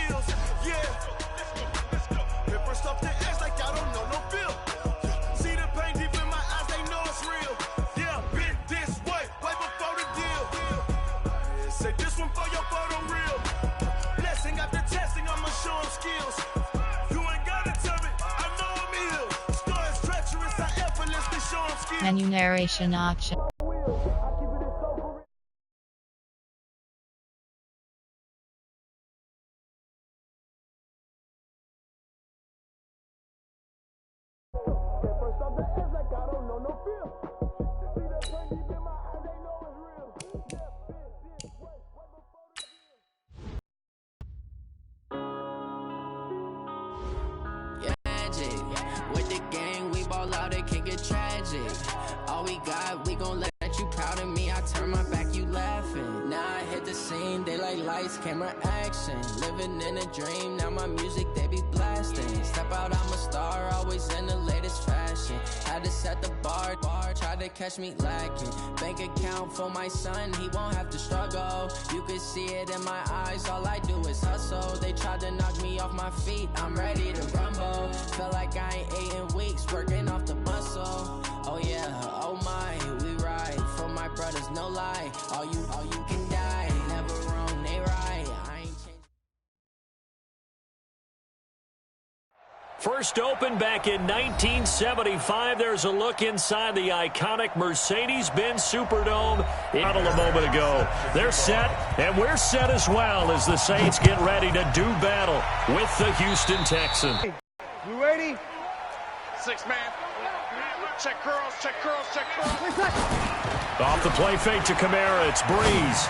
skills. Yeah. Pepper stuff the ass like I don't know no feel. See the pain deep in my eyes, they know it's real. Yeah, been this way before the deal. Say this one for your photo reel. Blessing after testing, I'ma show them skills. You ain't gotta tell me, I know I'm ill. Star is treacherous, I effortlessly show them skills. Menu narration option. With the gang, we ball out, it can get tragic. All we got, we gon' let you proud of me. I turn my back, you laughing. Now I hit the scene, they like lights, camera, action. Living in a dream, now my music, they be blasting. Step out, I'm a star, always in the latest fashion. Had to set the bar, try to catch me lacking. Bank account for my son, he won't have to struggle. You can see it in my eyes, all I do is hustle. They tried to knock me off my feet, I'm ready to rumble. Feel like I ain't ate in weeks, working off the muscle. Oh yeah, oh my, we ride for my brothers, no lie. All you can die, never wrong, they right. I ain't changed. First opened back in 1975. There's a look inside the iconic Mercedes-Benz Superdome. A moment ago. They're set, and we're set as well as the Saints get ready to do battle with the Houston Texans. You ready? 6-man. Check curls, check curls, check curls. Off the play fake to Kamara. It's Breeze.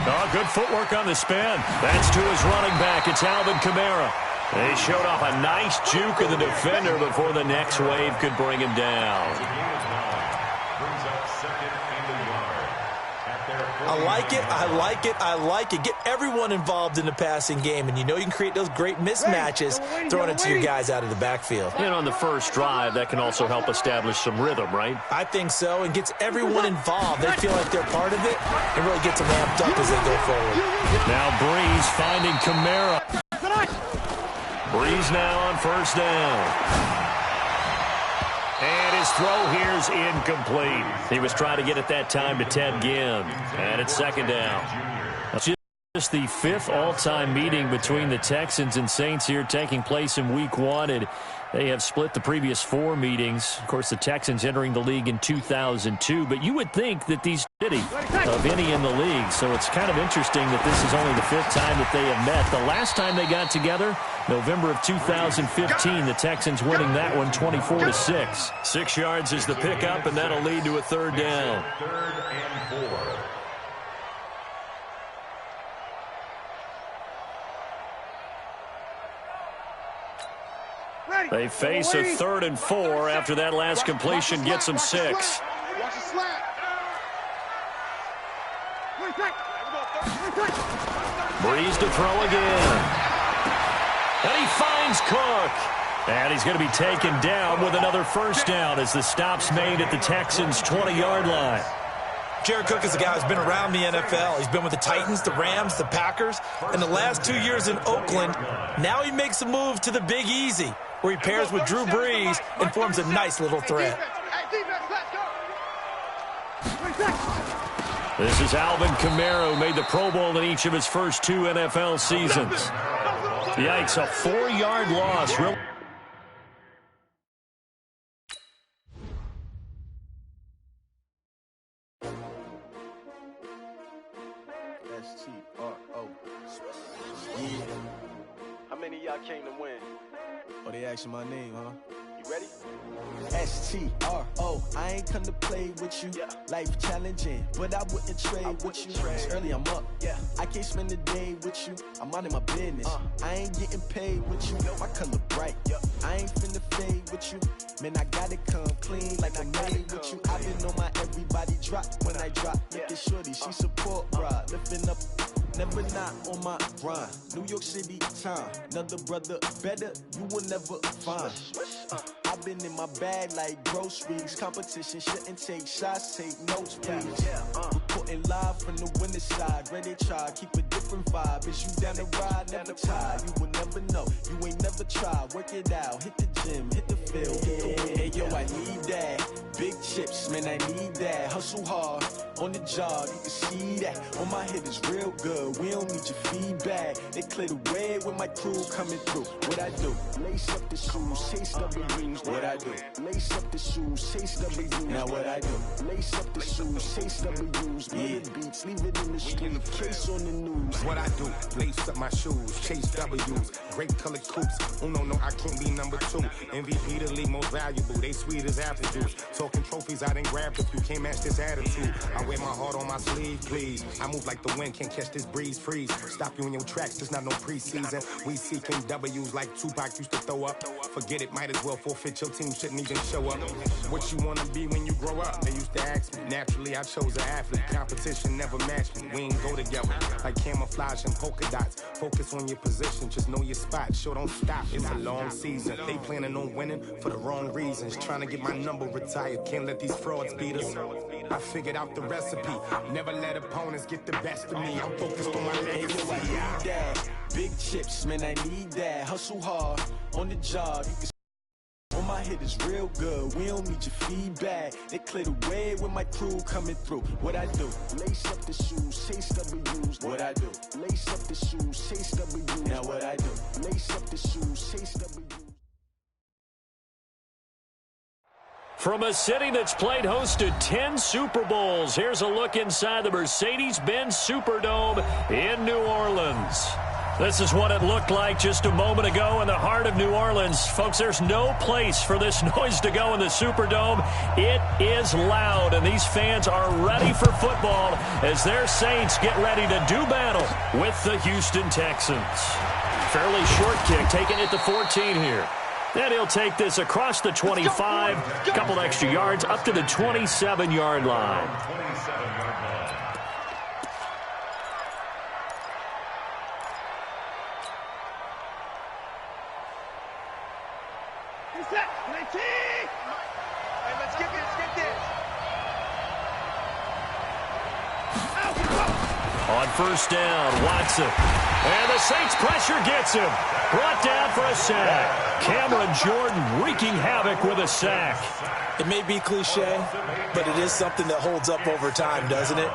Oh, good footwork on the spin. That's to his running back. It's Alvin Kamara. They showed off a nice juke of the defender before the next wave could bring him down. I like it, I like it, I like it. Get everyone involved in the passing game, and you know you can create those great mismatches throwing it to your guys out of the backfield. And on the first drive, that can also help establish some rhythm, right? I think so, and gets everyone involved. They feel like they're part of it, and really gets them amped up as they go forward. Now Breeze finding Kamara. Breeze now on first down. And his throw here's incomplete. He was trying to get it that time to Ted Ginn. And it's second down. That's just the fifth all-time meeting between the Texans and Saints here taking place in Week 1. And they have split the previous 4 meetings. Of course, the Texans entering the league in 2002. But you would think that these city of any in the league. So it's kind of interesting that this is only the 5th time that they have met. The last time they got together, November of 2015, the Texans winning that one 24-6. 6 yards is the pickup, and that'll lead to a third down. Third and 4. They face a 3rd and 4 after that last completion gets them 6. Breeze to throw again. And he finds Cook. And he's going to be taken down with another first down as the stop's made at the Texans' 20-yard line. Jared Cook is a guy who's been around the NFL. He's been with the Titans, the Rams, the Packers, and the last 2 years in Oakland. Now he makes a move to the Big Easy, where he pairs with Drew Brees and forms a nice little threat. This is Alvin Kamara, who made the Pro Bowl in each of his first 2 NFL seasons. Yikes, a 4-yard loss. Real S-T-R-O. Yeah. How many of y'all came to win? Oh, they asking my name, huh? You ready? S-T-R-O. I ain't come to play with you. Yeah. Life challenging, but I wouldn't trade with you. It's early, I'm up. Yeah. I can't spend the day with you. I'm out of my business. I ain't getting paid with you. My color bright. Yeah. I ain't finna fade with you. Man, I gotta come clean like I'm made with you. I been on my everybody drop when I drop. Look at shorty, she support, bruh. Lifting up. Never not on my grind. New York City time. Another brother better, you will never find. I've been in my bag like groceries. Competition shouldn't take shots, take notes, please. Reporting live from the winning side. Ready to try, keep a different different vibe. Is you down the ride, never tired. You will never know. You ain't never tried. Work it out. Hit the gym, hit the field, hit the wheel. Hey, yo, I need that. Big chips, man, I need that. Hustle hard on the job, you can see that. On my head is real good. We don't need your feedback. They clear the way with my crew coming through. What I do? Lace up the shoes, chase W's. What I do? Lace up the shoes, chase W's. Now what I do? Lace up the shoes, chase W's. Good beats, leave it in the street. Case on the news. What I do? Lace up my shoes, chase W's. Great colored coops. Oh no, I can't be number 2. MVP the league most valuable. They sweet as apple juice. Talking trophies, I didn't grab if you can't match this attitude. I wear my heart on my sleeve, please. I move like the wind, can't catch this breeze, freeze. Stop you in your tracks, there's not no preseason. We seeking W's like Tupac used to throw up. Forget it, might as well forfeit. Your team shouldn't even show up. What you wanna be when you grow up? They used to ask me. Naturally, I chose an athlete. Competition never matched me. We ain't go together like camouflage and polka dots. Focus on your position, just know your spot. Sure, don't stop. It's a long season. They planning on winning for the wrong reasons. Trying to get my number retired. Can't let these frauds beat us. I figured out the recipe. Never let opponents get the best of me. I'm focused on my legacy. I need that. Big chips, man, I need that. Hustle hard on the job. You can on my head is real good. We don't need your feedback. They clear the way with my crew coming through. What I do? Lace up the shoes, chase W's. What I do? Lace up the shoes, chase W's. Now what I do? Lace up the shoes, chase W's. From a city that's played host to 10 Super Bowls, here's a look inside the Mercedes-Benz Superdome in New Orleans. This is what it looked like just a moment ago in the heart of New Orleans. Folks, there's no place for this noise to go in the Superdome. It is loud, and these fans are ready for football as their Saints get ready to do battle with the Houston Texans. Fairly short kick, taking it to 14 here. Then he'll take this across the 25, a couple extra yards, up to the 27-yard line. On first down, Watson. And the Saints pressure gets him. Brought down for a sack. Cameron Jordan wreaking havoc with a sack. It may be cliche, but it is something that holds up over time, doesn't it?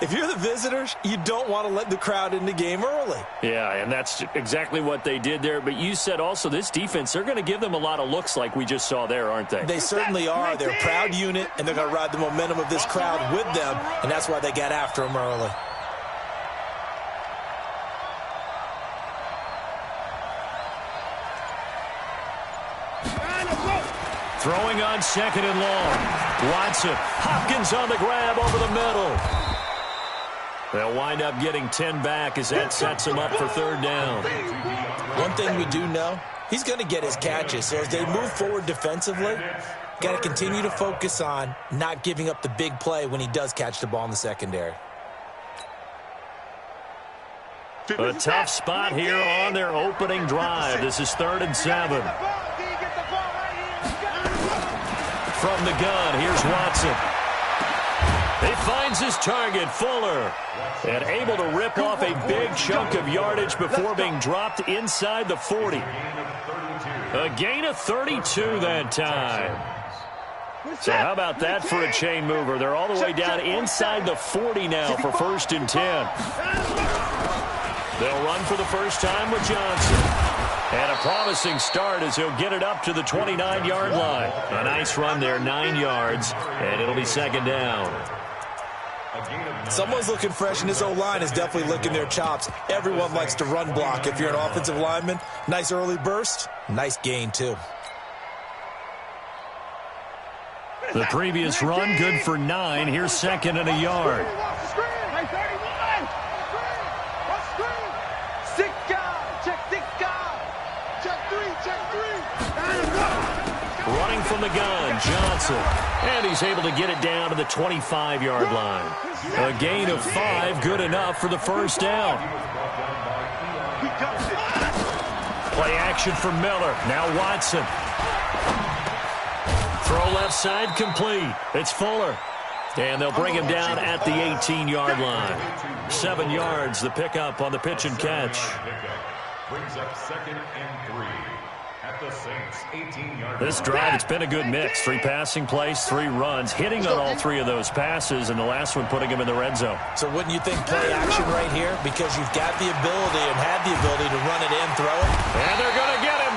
If you're the visitors, you don't want to let the crowd in the game early. Yeah, and that's exactly what they did there. But you said also this defense, they're going to give them a lot of looks like we just saw there, aren't they? They certainly are. They're a proud unit, and they're going to ride the momentum of this crowd with them, and that's why they got after them early. Throwing on second and long. Watson. Hopkins on the grab over the middle. They'll wind up getting 10 back as that sets them up for third down. One thing we do know, he's going to get his catches. So as they move forward defensively, got to continue to focus on not giving up the big play when he does catch the ball in the secondary. A tough spot here on their opening drive. This is 3rd and 7. From the gun, here's Watson. He finds his target, Fuller, and able to rip off a big chunk of yardage before being dropped inside the 40. A gain of 32 that time. So how about that for a chain mover? They're all the way down inside the 40 now for 1st and 10. They'll run for the first time with Johnson. And a promising start as he'll get it up to the 29-yard line. A nice run there, 9 yards, and it'll be 2nd down. Someone's looking fresh, and his O-line is definitely licking their chops. Everyone likes to run block. If you're an offensive lineman, nice early burst, nice gain, too. The previous run, good for 9. Here's 2nd and a yard. Running from the gun, Johnson. And he's able to get it down to the 25-yard line. A gain of 5, good enough for the first down. Play action for Miller. Now Watson. Throw left side complete. It's Fuller. And they'll bring him down at the 18-yard line. 7 yards, the pickup on the pitch and catch. Brings up 2nd and 3 at the Saints' 18-yard line. This drive, it's been a good mix. 3 passing plays, 3 runs, hitting on all 3 of those passes, and the last one putting him in the red zone. So wouldn't you think play action right here? Because you've got the ability and had the ability to run it in, throw it. And they're going to get him.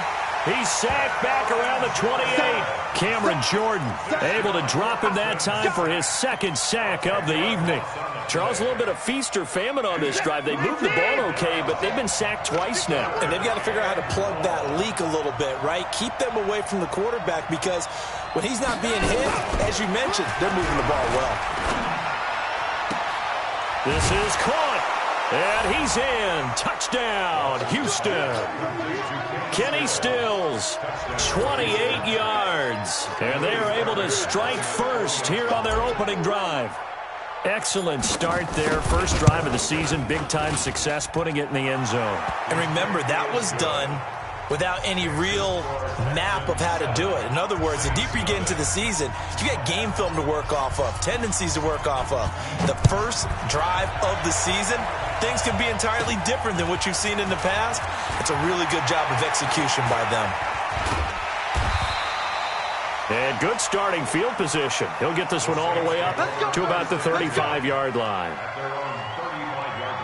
He's sacked back around the 28. Cameron Jordan able to drop him that time for his 2nd sack of the evening. Charles, a little bit of feast or famine on this drive. They moved the ball okay, but they've been sacked twice now. And they've got to figure out how to plug that leak a little bit, right? Keep them away from the quarterback because when he's not being hit, as you mentioned, they're moving the ball well. This is caught. And he's in. Touchdown, Houston. Kenny Stills, 28 yards. And they are able to strike first here on their opening drive. Excellent start there. First drive of the season. Big-time success, putting it in the end zone. And remember, that was done without any real map of how to do it. In other words, the deeper you get into the season, you got game film to work off of, tendencies to work off of. The first drive of the season, things can be entirely different than what you've seen in the past. It's a really good job of execution by them. And good starting field position. He'll get this one all the way up to about the 35-yard line. At their own 35-yard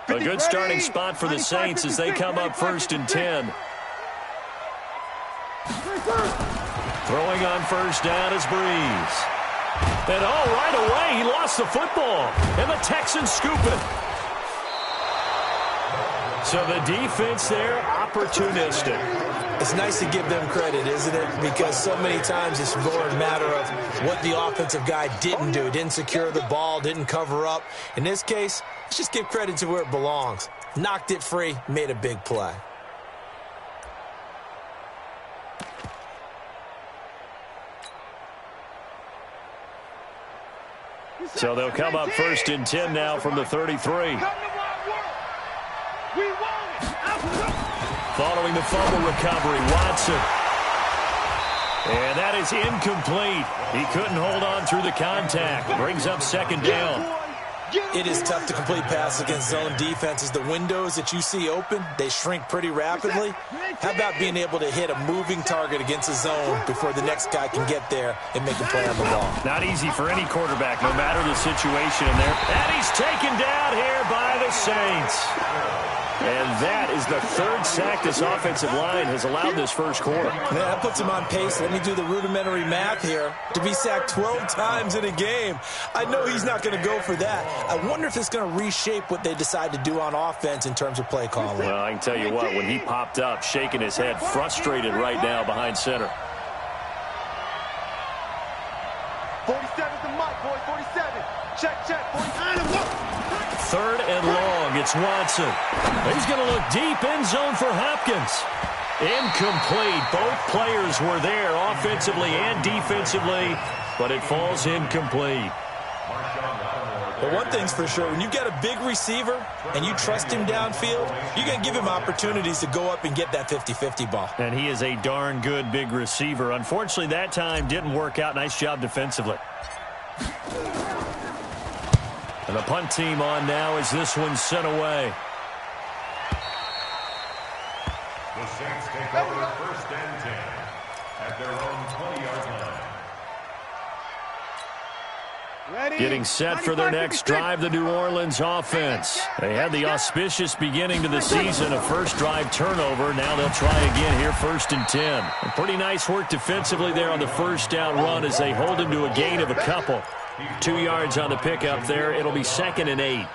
line. A good starting spot for the Saints as they come up 1st and 10. Throwing on first down is Breeze. And right away, he lost the football. And the Texans scoop it. So the defense there, opportunistic. It's nice to give them credit, isn't it? Because so many times it's more a matter of what the offensive guy didn't do. Didn't secure the ball, didn't cover up. In this case, let's just give credit to where it belongs. Knocked it free, made a big play. So they'll come up 1st and 10 now from the 33. Following the fumble recovery, Watson. And that is incomplete. He couldn't hold on through the contact. Brings up 2nd down. It is tough to complete passes against zone defenses. The windows that you see open, they shrink pretty rapidly. How about being able to hit a moving target against a zone before the next guy can get there and make a play on the ball? Not easy for any quarterback, no matter the situation in there. And he's taken down here by the Saints. And that is the 3rd sack this offensive line has allowed this first quarter. Man, that puts him on pace. Let me do the rudimentary math here. To be sacked 12 times in a game, I know he's not going to go for that. I wonder if it's going to reshape what they decide to do on offense in terms of play calling. Well, I can tell you what, when he popped up, shaking his head, frustrated right now behind center. 47's the mark, boy. 47. Check. 49. 3rd and long. It's Watson. He's going to look deep end zone for Hopkins. Incomplete. Both players were there offensively and defensively, but it falls incomplete. But one thing's for sure, when you've got a big receiver and you trust him downfield, you're going to give him opportunities to go up and get that 50-50 ball. And he is a darn good big receiver. Unfortunately, that time didn't work out. Nice job defensively. And the punt team on now as this one's sent away. The Saints take over 1st and 10 at their own 20-yard line. Getting set for their next drive, the New Orleans offense. They had the auspicious beginning to the season, a first drive turnover. Now they'll try again here, 1st and 10. And pretty nice work defensively there on the first down run as they hold him to a gain of a couple. 2 yards on the pickup there. It'll be 2nd and 8.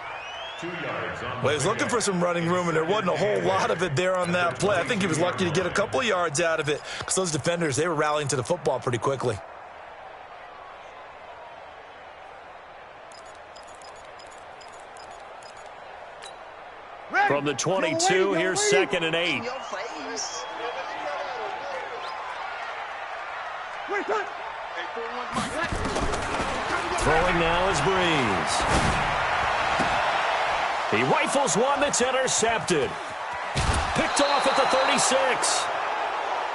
Well, he was looking for some running room, and there wasn't a whole lot of it there on that play. I think he was lucky to get a couple of yards out of it because those defenders, they were rallying to the football pretty quickly. From the 22, here's 2nd and 8. Throwing now is Breeze. He rifles one that's intercepted. Picked off at the 36.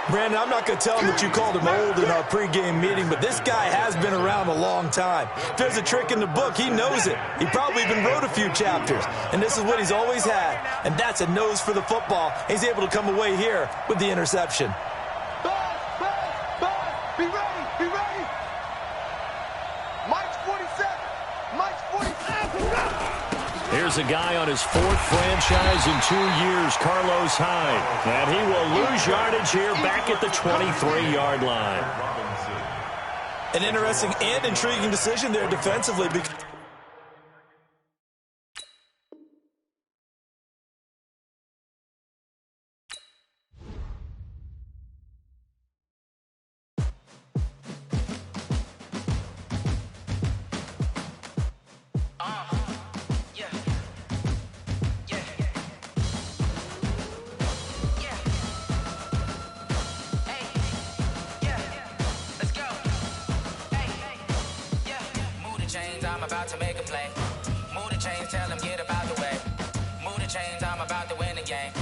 Brandon, I'm not going to tell him that you called him old in our pregame meeting, but this guy has been around a long time. If there's a trick in the book, he knows it. He probably even wrote a few chapters, and this is what he's always had, and that's a nose for the football. He's able to come away here with the interception. Be ready, be ready. Mike's 47, Mike's 47. Here's a guy on his fourth franchise in 2 years, Carlos Hyde. And he will lose yardage here back at the 23-yard line. An interesting and intriguing decision there defensively. I'm about to make a play. Move the chains, tell them get about the way. Move the chains, I'm about to win the game.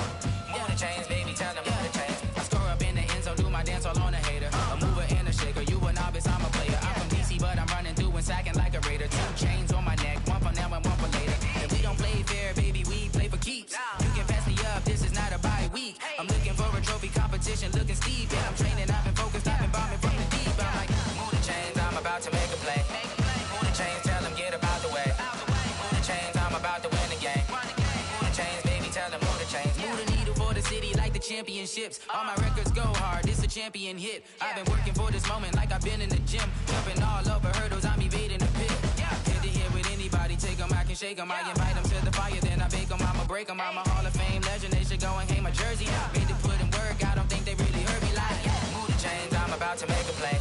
Move the chains, baby, tell them move the chains. I score up in the end zone, do my dance all on a hater. A mover and a shaker, you a novice, I'm a player. I'm from DC, but I'm running through and sacking like a raider. 2 chains on my neck, one for now and one for later. And we don't play fair, baby, we play for keeps. You can pass me up, this is not a bye week. I'm looking for a trophy competition, looking steep. And I'm training, I've been focused, I've been bombing from the deep. I'm like, move the chains, I'm about to make a play. Move the chains, tell them get about the way. Move the chains, I'm about to win the game. Move the chains, baby, tell them move the chains. Move the needle for the city like the championships. All my records go hard, this a champion hit. I've been working for this moment like I've been in the gym. Jumping all over hurdles, I'm evading the pit. Head to head with anybody, take them, I can shake them. I invite them to the fire, then I bake them. I'ma break them, I'm a Hall of Fame legend. They should go and hang my jersey. Made to put in work, I don't think they really heard me like, move the chains, I'm about to make a play.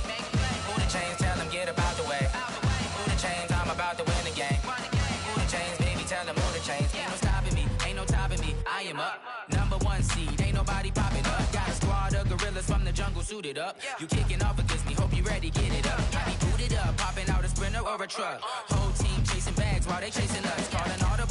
Move the chains, tell them get about the way. Move the chains, I'm about to win the game. Move the chains, baby, tell them move the chains. Ain't no stopping me, ain't no topping me. I am up, #1 seed, ain't nobody popping up. Got a squad of gorillas from the jungle suited up. You kicking off against me, hope you ready, get it up. I be booted up, popping out a Sprinter or a truck. Whole team chasing bags while they chasing us. Calling all the